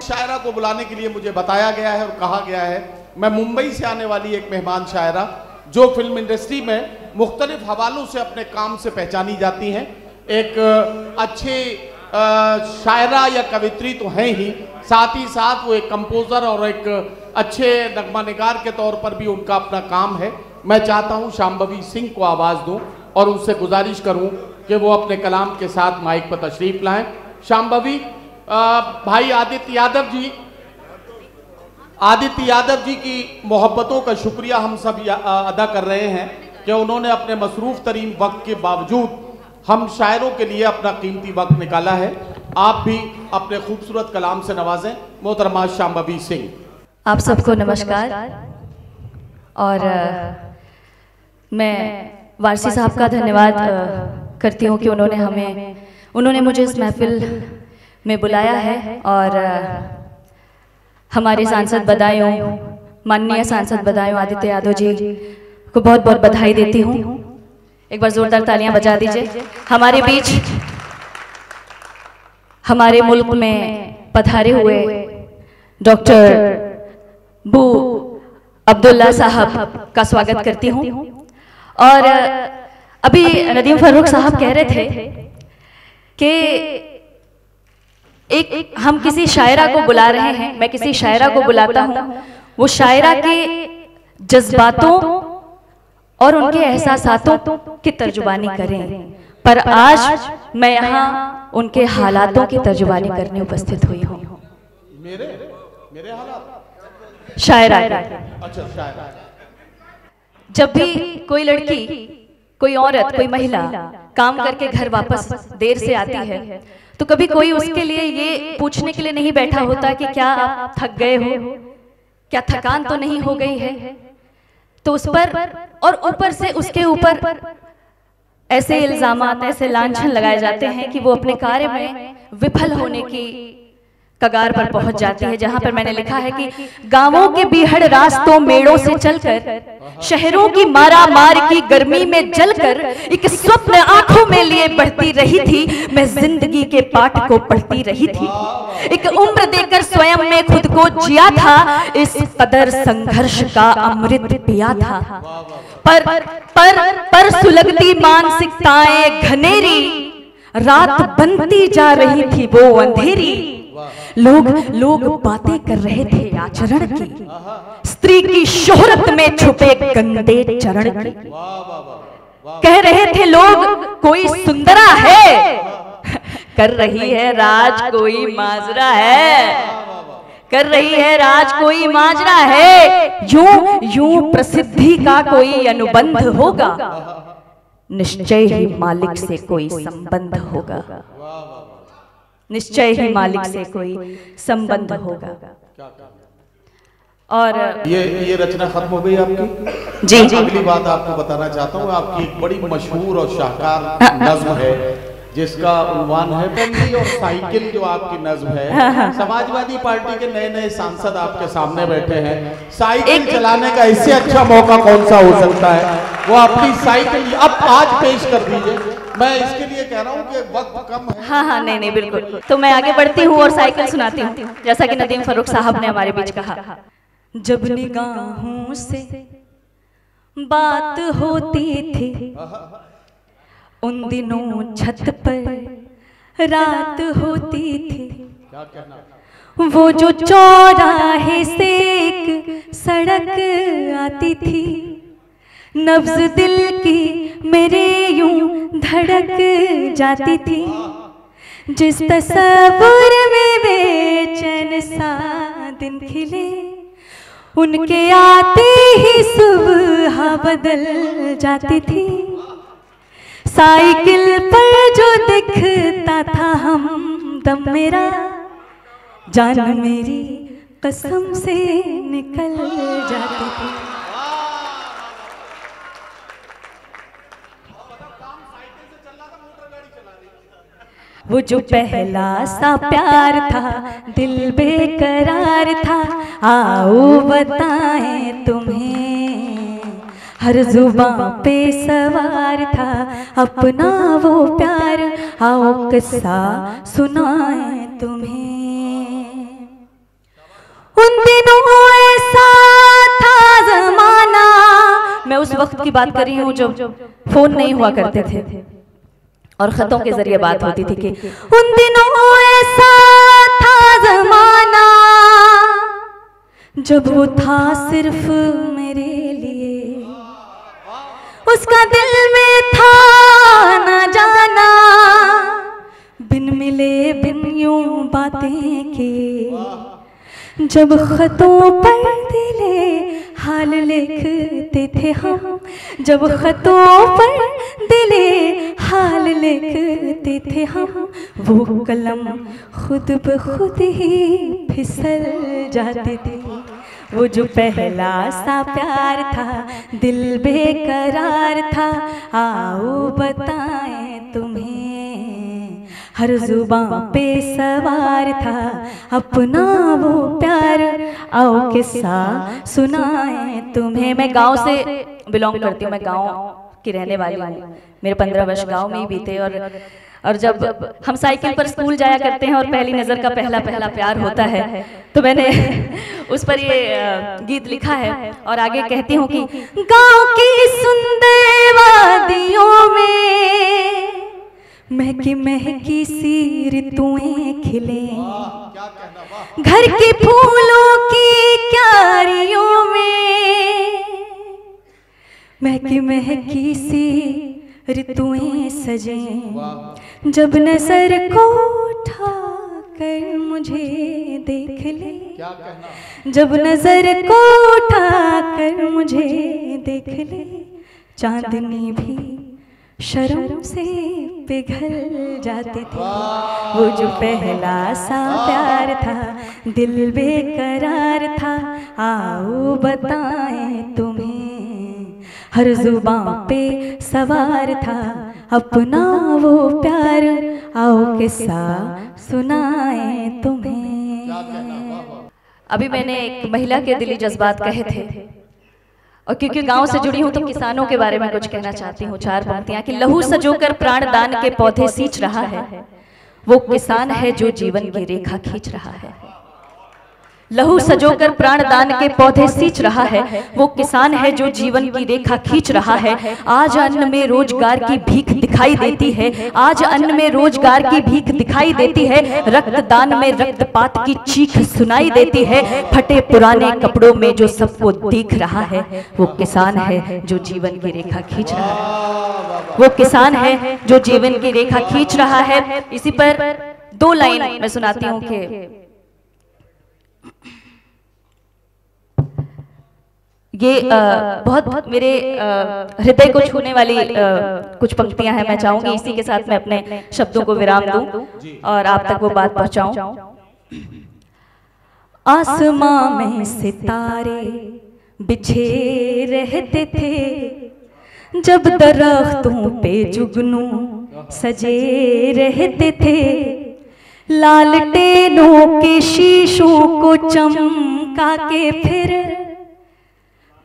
शायरा को बुलाने के लिए मुझे बताया गया है और कहा गया है। मैं मुंबई से आने वाली एक मेहमान शायरा जो फिल्म इंडस्ट्री में मुख्तलिफ हवालों से अपने काम से पहचानी जाती हैं। एक अच्छे शायरा या कवित्री तो हैं ही, साथ ही साथ वो एक कंपोज़र और एक अच्छे नगमा निगार के तौर पर भी उनका अपना काम है। मैं चाहता हूँ शांभवी सिंह को आवाज़ दूँ और उनसे गुजारिश करूँ कि वो अपने कलाम के साथ माइक पर तशरीफ़ लाएँ। शांभवी, भाई आदित्य यादव जी की मोहब्बतों का शुक्रिया हम सब अदा कर रहे हैं कि उन्होंने अपने मसरूफ़ तरीन वक्त के बावजूद हम शायरों के लिए अपना कीमती वक्त निकाला है। आप भी अपने खूबसूरत कलाम से नवाजें मोहतरमा शांभवी सिंह। आप सबको नमस्कार। और मैं वारसी साहब का धन्यवाद करती हूँ कि उन्होंने मुझे इस महफिल में बुलाया है और हमारे सांसद बदायूं, माननीय सांसद बदायूं आदित्य यादव जी को बहुत बहुत बधाई देती हूँ। एक बार जोरदार तालियां बजा दीजिए। हमारे बीच हमारे मुल्क में पधारे हुए डॉक्टर बू अब्दुल्ला साहब का स्वागत करती हूँ। और अभी नदीम फर्रुख साहब कह रहे थे कि एक हम किसी शायरा को बुला रहे हैं, मैं किसी शायरा को बुलाता हूँ, वो शायरा के जज्बातों और उनके एहसासातों की तर्जुबानी करें। पर आज मैं यहाँ उनके हालातों की तर्जुबानी करने उपस्थित हुई हूँ। मेरे हालात शायरा। अच्छा, शायरा। जब भी कोई लड़की, कोई औरत, कोई महिला काम करके घर वापस देर से आती है तो कभी कोई उसके लिए ये पूछने के लिए नहीं बैठा होता कि क्या आप थक गए हो, क्या थकान तो नहीं हो गई है। तो उस पर और ऊपर से उसके ऊपर ऐसे इल्जामात, ऐसे लांछन लगाए जाते हैं कि वो अपने कार्य में विफल होने की कगार पर पहुंच जाती है। जहां पर मैंने लिखा है कि गांवों के बीहड़ रास्तों मेड़ों से चलकर, शहरों की मारा मार की गर्मी में जलकर एक स्वप्न आंखों में लिए बढ़ती रही थी। मैं जिंदगी के पाठ को पढ़ती रही थी, एक उम्र देकर स्वयं में खुद को जिया था, इस कदर संघर्ष का अमृत पिया था। पर सुलगती मानसिकताएं घनेरी, रात बनती जा रही थी वो अंधेरी। लोग बातें कर रहे थे आचरण की, स्त्री की शोहरत में छुपे गंदे चरण की। कह रहे थे लोग कोई सुंदरा है, कर रही है राज कोई माजरा है, कर रही है राज कोई माजरा है। यूं प्रसिद्धि का कोई अनुबंध होगा, निश्चय ही मालिक से कोई संबंध होगा, निश्चय ही मालिक से कोई संबंध होगा। और ये रचना खत्म हो गई आपकी? जी। अगली बात आपको बताना चाहता हूँ, आपकी एक बड़ी मशहूर और शाहकार नज्म है जिसका उन्वान है बंदी और साइकिल। जो आपकी नज्म है, समाजवादी पार्टी के नए नए सांसद आपके सामने बैठे हैं, साइकिल चलाने का इससे अच्छा मौका कौन सा हो सकता है? वो अपनी साइकिल अब आज पेश कर दीजिए। मैं इसके लिए कह रहा हूँ कि वक्त कम है। हाँ, नहीं बिल्कुल। तो मैं आगे बढ़ती हूँ और साइकिल सुनाती हूँ, जैसा कि नदीम फर्रुख साहब ने हमारे बीच कहा। जब निगाहों से बात होती थी, उन दिनों छत पर रात होती थी। वो जो चौराहे से एक सड़क आती थी, नब्ज दिल की मेरे यूं धड़क जाती थी। जिस तस्वुर में बेचैन सा दिन खिले, उनके आते ही सुबह बदल जाती थी। साइकिल पर जो दिखता था हमदम मेरा, जान मेरी कसम से निकल जाती थी। वो जो पहला सा प्यार था दिल बेकरार था, आओ बताएं तुम्हें, हर जुबां पे सवार था अपना वो प्यार, आओ किस्सा सुनाएं तुम्हें। उन दिनों ऐसा था जमाना, मैं उस वक्त की बात कर रही हूँ जब फोन नहीं हुआ करते थे और खतों के जरिए बात होती थी कि उन दिनों ऐसा था जमाना जब वो था सिर्फ मेरे लिए, उसका दिल में था न जाना, बिन मिले बिन यूं बातें की, जब खतों पर दिले हाल लिखते थे हम, जब खतों पर दिले हाल लिखते थे हम, वो कलम खुद ब खुद ही फिसल जाते थे। वो जो पहला सा प्यार था दिल बेकरार था, आओ बताएं तुम्हें, हर जुबान पे सवार था अपना वो प्यार, आओ किस्सा सुनाएं तुम्हें। मैं गांव से बिलोंग करती हूँ, मैं गांव की रहने वाली हूँ, मेरे 15 वर्ष गांव में ही बीते। और जब हम साइकिल पर स्कूल जाया करते हैं और पहली नज़र का पहला प्यार होता है, तो मैंने उस पर ये गीत लिखा है और आगे कहती हूँ कि गांव की सुंदर वादियों में महकी महकी सी ऋतुएं खिले, घर के फूलों की क्यारियों में महकी महकी सी ऋतुएं सजे, जब नजर को उठा कर मुझे देख ले, जब नजर को उठा कर मुझे देख ले, चांदनी भी शर्म से पिघल जाते थे। वो जो पहला सा प्यार था दिल बेकरार था, आओ बताएं तुम्हें, हर जुबान पे सवार था अपना वो प्यार, आओ किस्सा सुनाएं तुम्हें। अभी मैंने एक महिला के दिली जज्बात कहे थे और क्योंकि गांव से जुड़ी हूं तो किसानों के बारे में कुछ कहना चाहती हूँ। 4 पंक्तियां कि लहू सजोकर प्राण दान के पौधे सींच रहा है, वो किसान है जो जीवन की रेखा खींच रहा है। लहू सजोकर प्राण दान के पौधे सींच रहा है, वो किसान है जो जीवन की रेखा खींच रहा है। आज अन्न में रोजगार की भीख दिखाई देती है, आज अन्न में रोजगार की भीख दिखाई देती है, रक्तदान में रक्तपात की चीख सुनाई देती है। फटे पुराने कपड़ों में जो सबको देख रहा है, वो किसान है जो जीवन की रेखा खींच रहा है, वो किसान है जो जीवन की रेखा खींच रहा है। इसी पर 2 लाइन मैं सुनाती हूँ कि ये बहुत मेरे हृदय को छूने वाली कुछ पंक्तियां हैं। मैं चाहूंगी इसी के साथ मैं अपने शब्दों को विराम दूं और आप तक वो बात पहुंचाऊं। आसमां में सितारे बिछे रहते थे, जब दरख्तों पे जुगनू सजे रहते थे, लालटेनों के शीशों को चमका के फिर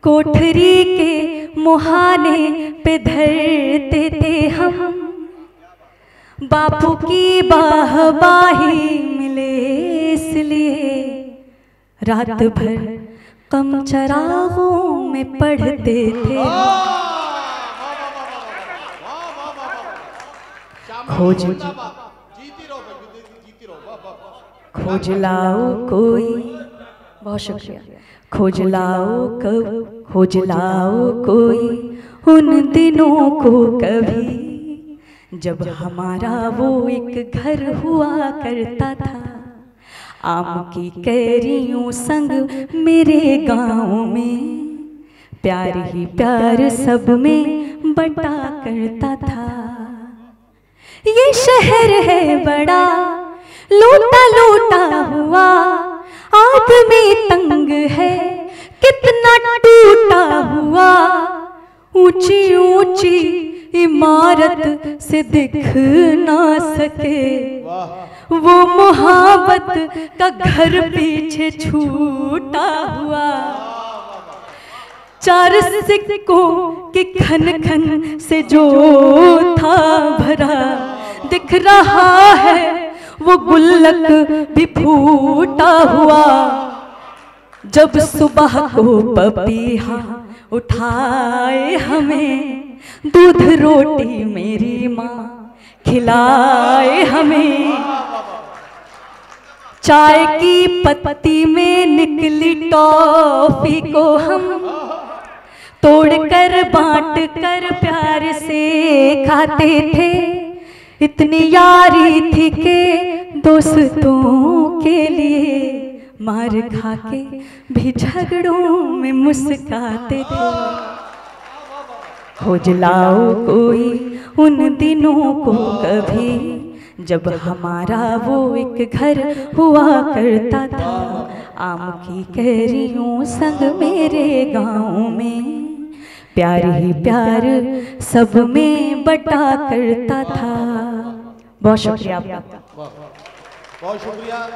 कोठरी के मुहाने पे धरते थे हम, बापू की बाहबाही मिले इसलिए रात भर कम चरागों में पढ़ते थे। खोज लाओ कोई, बहुत शुक्रिया, खोज लाओ कोई उन दिनों को कभी, जब हमारा वो एक घर हुआ करता था, आम की कैरियों संग मेरे गांव में, प्यार ही प्यार सब में बटा करता था। ये शहर है बड़ा लूटा लूटा हुआ, आदमी तंग है कितना टूटा हुआ, ऊंची ऊंची इमारत से दिख ना सके, वो मोहब्बत का घर पीछे छूटा हुआ, 4 सिक्कों के खन खन से जो था भरा, दिख रहा है वो गुल्लक भी फूटा हुआ, जब सुबह को पपीहा उठाए हमें, दूध रोटी मेरी माँ खिलाए हमें, चाय की पत्ती में निकली टॉफी को हम तोड़कर बांट कर प्यार से खाते थे। इतनी यारी थी कि दोस्तों के लिए मार खा के भी झगड़ों में मुस्काते थे। खोज लाओ कोई उन दिनों को कभी, जब हमारा वो एक घर हुआ करता था। आम की कैरियों संग मेरे गाँव में प्यार ही प्यार सब में बटा करता था। बहुत शुक्रिया आपका। बहुत शुक्रिया।